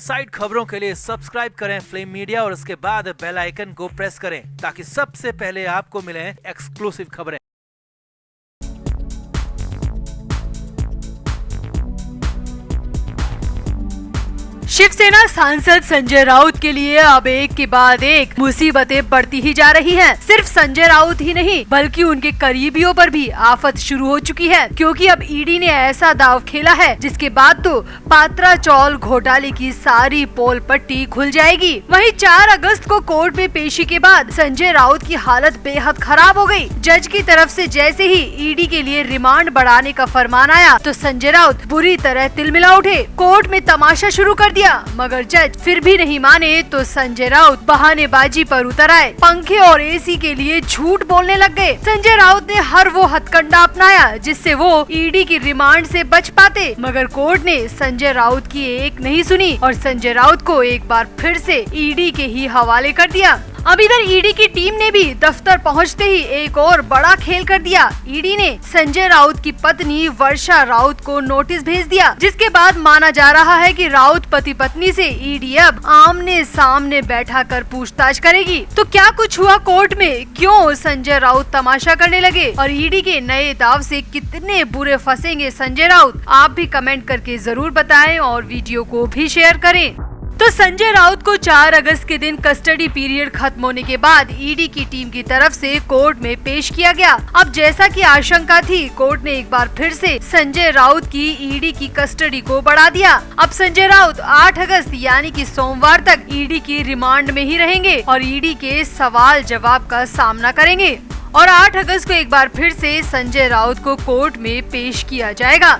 Side खबरों के लिए सब्सक्राइब करें फ्लेम मीडिया और उसके बाद बेल आइकन को प्रेस करें ताकि सबसे पहले आपको मिले एक्सक्लूसिव खबरें। शिवसेना सांसद संजय राउत के लिए अब एक के बाद एक मुसीबतें बढ़ती ही जा रही हैं। सिर्फ संजय राउत ही नहीं बल्कि उनके करीबियों पर भी आफत शुरू हो चुकी है, क्योंकि अब ईडी ने ऐसा दाव खेला है जिसके बाद तो पात्रा चौल घोटाले की सारी पोल पट्टी खुल जाएगी। वहीं 4 अगस्त को कोर्ट में पेशी के बाद संजय राउत की हालत बेहद खराब हो गयी। जज की तरफ से जैसे ही ईडी के लिए रिमांड बढ़ाने का फरमान आया तो संजय राउत बुरी तरह तिलमिला उठे। कोर्ट में तमाशा शुरू कर दिया, मगर जज फिर भी नहीं माने तो संजय राउत बहानेबाजी पर उतर आए। पंखे और एसी के लिए झूठ बोलने लग गए। संजय राउत ने हर वो हथकंडा अपनाया जिससे वो ईडी की रिमांड से बच पाते, मगर कोर्ट ने संजय राउत की एक नहीं सुनी और संजय राउत को एक बार फिर से ईडी के ही हवाले कर दिया। अब इधर ईडी की टीम ने भी दफ्तर पहुंचते ही एक और बड़ा खेल कर दिया। ईडी ने संजय राउत की पत्नी वर्षा राउत को नोटिस भेज दिया, जिसके बाद माना जा रहा है कि राउत पति पत्नी से ईडी अब आमने सामने बैठा कर पूछताछ करेगी। तो क्या कुछ हुआ कोर्ट में, क्यों संजय राउत तमाशा करने लगे और ईडी के नए दाव से कितने बुरे फंसेंगे संजय राउत, आप भी कमेंट करके जरूर बताएं और वीडियो को भी शेयर करें। तो संजय राउत को 4 अगस्त के दिन कस्टडी पीरियड खत्म होने के बाद ईडी की टीम की तरफ से कोर्ट में पेश किया गया। अब जैसा कि आशंका थी, कोर्ट ने एक बार फिर से संजय राउत की ईडी की कस्टडी को बढ़ा दिया। अब संजय राउत 8 अगस्त यानी कि सोमवार तक ईडी की रिमांड में ही रहेंगे और ईडी के सवाल जवाब का सामना करेंगे और 8 अगस्त को एक बार फिर से संजय राउत को कोर्ट में पेश किया जाएगा।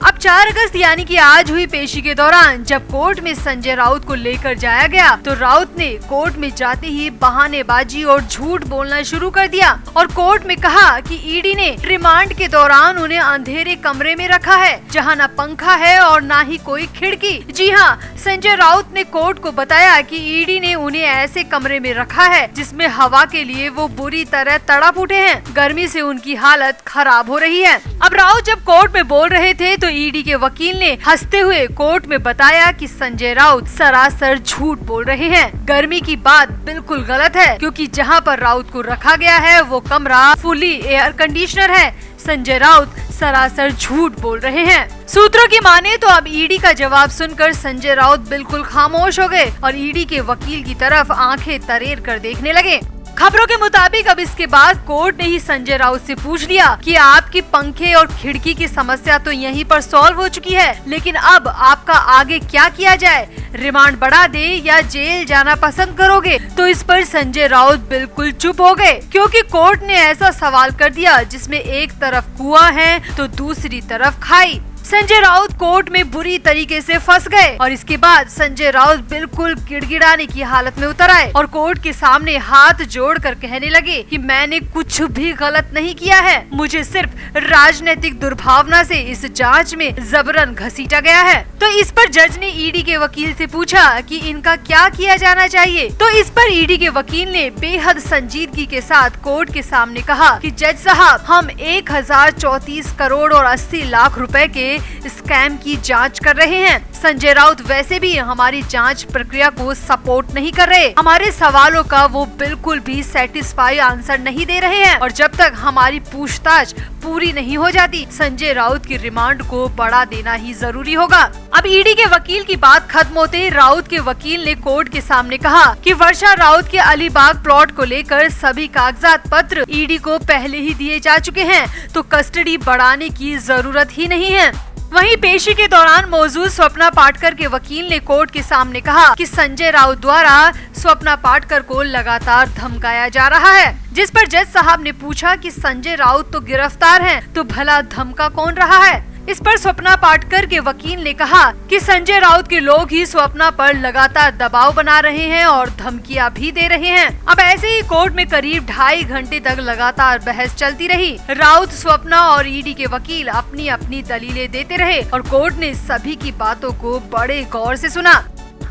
अब 4 अगस्त यानी कि आज हुई पेशी के दौरान जब कोर्ट में संजय राउत को लेकर जाया गया तो राउत ने कोर्ट में जाते ही बहानेबाजी और झूठ बोलना शुरू कर दिया और कोर्ट में कहा कि ईडी ने रिमांड के दौरान उन्हें अंधेरे कमरे में रखा है जहां न पंखा है और न ही कोई खिड़की। जी हाँ, संजय राउत ने कोर्ट को बताया कि ईडी ने उन्हें ऐसे कमरे में रखा है जिसमें हवा के लिए वो बुरी तरह तड़प उठे हैं। गर्मी से उनकी हालत खराब हो रही है। अब राउत जब कोर्ट में बोल रहे थे तो ईडी के वकील ने हंसते हुए कोर्ट में बताया कि संजय राउत सरासर झूठ बोल रहे हैं। गर्मी की बात बिल्कुल गलत है, क्योंकि जहां पर राउत को रखा गया है वो कमरा फुली एयर कंडीशनर है। संजय राउत सरासर झूठ बोल रहे हैं। सूत्रों की माने तो अब ईडी का जवाब सुनकर संजय राउत बिल्कुल खामोश हो गए और ईडी के वकील की तरफ आंखें तरेर कर देखने लगे। खबरों के मुताबिक अब इसके बाद कोर्ट ने ही संजय राउत से पूछ लिया कि आपकी पंखे और खिड़की की समस्या तो यहीं पर सॉल्व हो चुकी है, लेकिन अब आपका आगे क्या किया जाए, रिमांड बढ़ा दे या जेल जाना पसंद करोगे? तो इस पर संजय राउत बिल्कुल चुप हो गए, क्योंकि कोर्ट ने ऐसा सवाल कर दिया जिसमें एक तरफ कुआं है तो दूसरी तरफ खाई। संजय राउत कोर्ट में बुरी तरीके से फंस गए और इसके बाद संजय राउत बिल्कुल गिड़गिड़ाने की हालत में उतर आए और कोर्ट के सामने हाथ जोड़कर कहने लगे कि मैंने कुछ भी गलत नहीं किया है, मुझे सिर्फ राजनीतिक दुर्भावना से इस जांच में जबरन घसीटा गया है। तो इस पर जज ने ईडी के वकील से पूछा कि इनका क्या किया जाना चाहिए। तो इस पर ईडी के वकील ने बेहद संजीदगी के साथ कोर्ट के सामने कहा कि जज साहब, हम 1034 करोड़ और 80 लाख रुपए के स्कैम की जांच कर रहे हैं। संजय राउत वैसे भी हमारी जांच प्रक्रिया को सपोर्ट नहीं कर रहे, हमारे सवालों का वो बिल्कुल भी सेटिस्फाई आंसर नहीं दे रहे हैं और जब तक हमारी पूछताछ पूरी नहीं हो जाती संजय राउत की रिमांड को बढ़ा देना ही जरूरी होगा। अब ईडी के वकील की बात खत्म होते राउत के वकील ने कोर्ट के सामने कहा कि वर्षा राउत के अलीबाग प्लॉट को लेकर सभी कागजात पत्र ईडी को पहले ही दिए जा चुके हैं, तो कस्टडी बढ़ाने की जरूरत ही नहीं है। वहीं पेशी के दौरान मौजूद स्वप्ना पाटकर के वकील ने कोर्ट के सामने कहा कि संजय राउत द्वारा स्वप्ना पाटकर को लगातार धमकाया जा रहा है, जिस पर जज साहब ने पूछा कि संजय राउत तो गिरफ्तार हैं, तो भला धमका कौन रहा है? इस पर स्वप्ना पाटकर के वकील ने कहा कि संजय राउत के लोग ही स्वप्ना पर लगातार दबाव बना रहे हैं और धमकियां भी दे रहे हैं। अब ऐसे ही कोर्ट में करीब 2.5 घंटे तक लगातार बहस चलती रही। राउत, स्वप्ना और ईडी के वकील अपनी अपनी दलीलें देते रहे और कोर्ट ने सभी की बातों को बड़े गौर से सुना।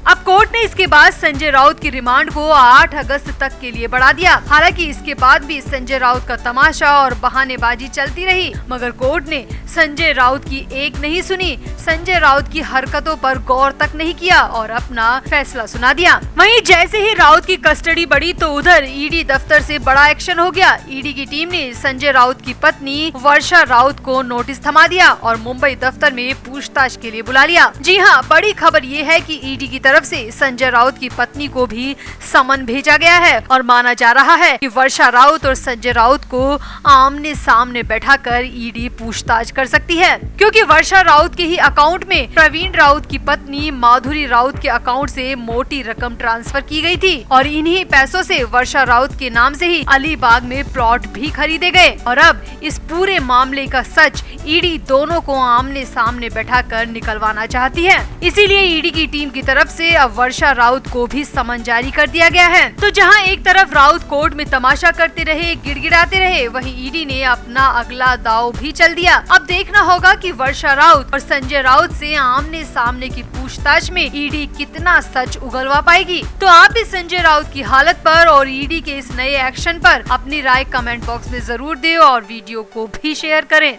अब कोर्ट ने इसके बाद संजय राउत की रिमांड को 8 अगस्त तक के लिए बढ़ा दिया। हालांकि इसके बाद भी संजय राउत का तमाशा और बहानेबाजी चलती रही, मगर कोर्ट ने संजय राउत की एक नहीं सुनी, संजय राउत की हरकतों पर गौर तक नहीं किया और अपना फैसला सुना दिया। वहीं जैसे ही राउत की कस्टडी बढ़ी तो उधर ईडी दफ्तर से बड़ा एक्शन हो गया। ईडी की टीम ने संजय राउत की पत्नी वर्षा राउत को नोटिस थमा दिया और मुंबई दफ्तर में पूछताछ के लिए बुला लिया। जी हाँ, बड़ी खबर ये है कि ईडी की तरफ से संजय राउत की पत्नी को भी समन भेजा गया है और माना जा रहा है कि वर्षा राउत और संजय राउत को आमने सामने बैठाकर ईडी पूछताछ कर सकती है, क्योंकि वर्षा राउत के ही अकाउंट में प्रवीण राउत की पत्नी माधुरी राउत के अकाउंट से मोटी रकम ट्रांसफर की गई थी और इन्हीं पैसों से वर्षा राउत के नाम से ही अलीबाग में प्लॉट भी खरीदे गए। और अब इस पूरे मामले का सच ईडी दोनों को आमने सामने बैठाकर निकलवाना चाहती है। इसीलिए ईडी की टीम की तरफ से अब वर्षा राउत को भी समन जारी कर दिया गया है। तो जहां एक तरफ राउत कोर्ट में तमाशा करते रहे, गिड़गिड़ाते रहे, वहीं ईडी ने अपना अगला दांव भी चल दिया। अब देखना होगा कि वर्षा राउत और संजय राउत से आमने सामने की पूछताछ में ईडी कितना सच उगलवा पाएगी। तो आप इस संजय राउत की हालत पर और ईडी के इस नए एक्शन पर अपनी राय कमेंट बॉक्स में जरूर दें और वीडियो को भी शेयर करें।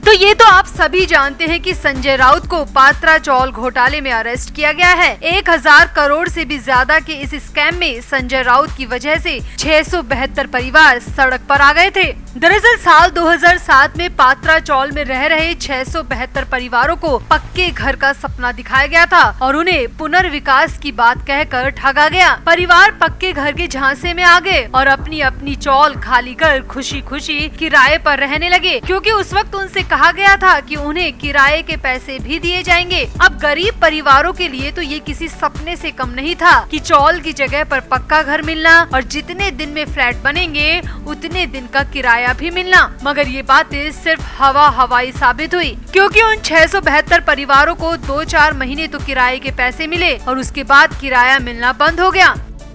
तो ये तो आप सभी जानते हैं कि संजय राउत को पात्रा चौल घोटाले में अरेस्ट किया गया है। 1000 करोड़ से भी ज्यादा के इस स्कैम में संजय राउत की वजह से 672 परिवार सड़क पर आ गए थे। दरअसल साल 2007 में पात्रा चौल में रह रहे 672 परिवारों को पक्के घर का सपना दिखाया गया था और उन्हें पुनर्विकास की बात कहकर ठगा गया। परिवार पक्के घर के झांसे में आ गए और अपनी अपनी चौल खाली कर खुशी खुशी किराए पर रहने लगे, क्योंकि उस वक्त उनसे कहा गया था कि उन्हें किराए के पैसे भी दिए जाएंगे। अब गरीब परिवारों के लिए तो ये किसी सपने से कम नहीं था कि चौल की जगह पर पक्का घर मिलना और जितने दिन में फ्लैट बनेंगे उतने दिन का किराया भी मिलना। मगर ये बातें सिर्फ हवाई साबित हुई, क्योंकि उन 672 परिवारों को 2-4 महीने तो किराए के पैसे मिले और उसके बाद किराया मिलना बंद हो गया।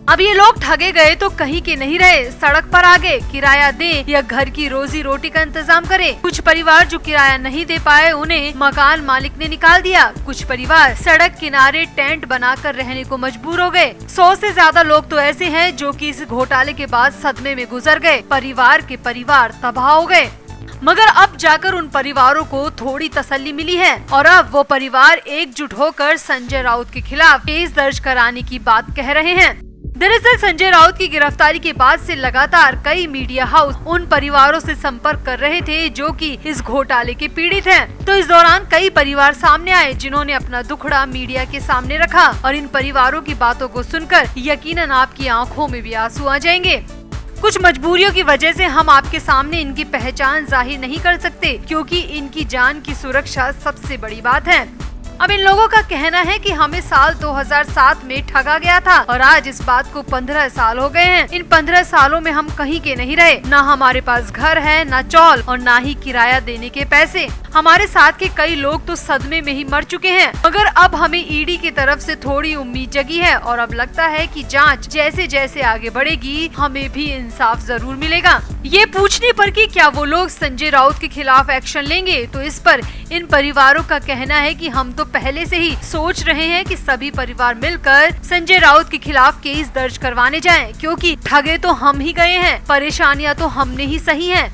अब ये लोग ठगे गए तो कहीं के नहीं रहे, सड़क पर आ गए। किराया दे या घर की रोजी रोटी का इंतजाम करे। कुछ परिवार जो किराया नहीं दे पाए उन्हें मकान मालिक ने निकाल दिया। कुछ परिवार सड़क किनारे टेंट बनाकर रहने को मजबूर हो गए। 100 से ज्यादा लोग तो ऐसे हैं जो कि इस घोटाले के बाद सदमे में गुजर गए। परिवार के परिवार तबाह हो गए। मगर अब जाकर उन परिवारों को थोड़ी तसल्ली मिली है और अब वो परिवार एकजुट होकर संजय राउत के खिलाफ केस दर्ज कराने की बात कह रहे हैं। दरअसल संजय राउत की गिरफ्तारी के बाद से लगातार कई मीडिया हाउस उन परिवारों से संपर्क कर रहे थे जो कि इस घोटाले के पीड़ित हैं। तो इस दौरान कई परिवार सामने आए जिन्होंने अपना दुखड़ा मीडिया के सामने रखा और इन परिवारों की बातों को सुनकर यकीनन आपकी आंखों में भी आंसू आ जाएंगे। कुछ मजबूरियों की वजह से हम आपके सामने इनकी पहचान जाहिर नहीं कर सकते, क्योंकि इनकी जान की सुरक्षा सबसे बड़ी बात है। अब इन लोगों का कहना है कि हमें साल 2007 में ठगा गया था और आज इस बात को 15 साल हो गए हैं। इन 15 सालों में हम कहीं के नहीं रहे, ना हमारे पास घर है, ना चौल और ना ही किराया देने के पैसे। हमारे साथ के कई लोग तो सदमे में ही मर चुके हैं। मगर अब हमें ईडी की तरफ से थोड़ी उम्मीद जगी है और अब लगता है कि जांच जैसे जैसे आगे बढ़ेगी हमें भी इंसाफ जरूर मिलेगा। ये पूछने पर कि क्या वो लोग संजय राउत के खिलाफ एक्शन लेंगे, तो इस पर इन परिवारों का कहना है कि हम तो पहले से ही सोच रहे हैं कि सभी परिवार मिलकर संजय राउत के खिलाफ केस दर्ज करवाने जाएं, क्योंकि ठगे तो हम ही गए हैं, परेशानियां तो हमने ही सही हैं।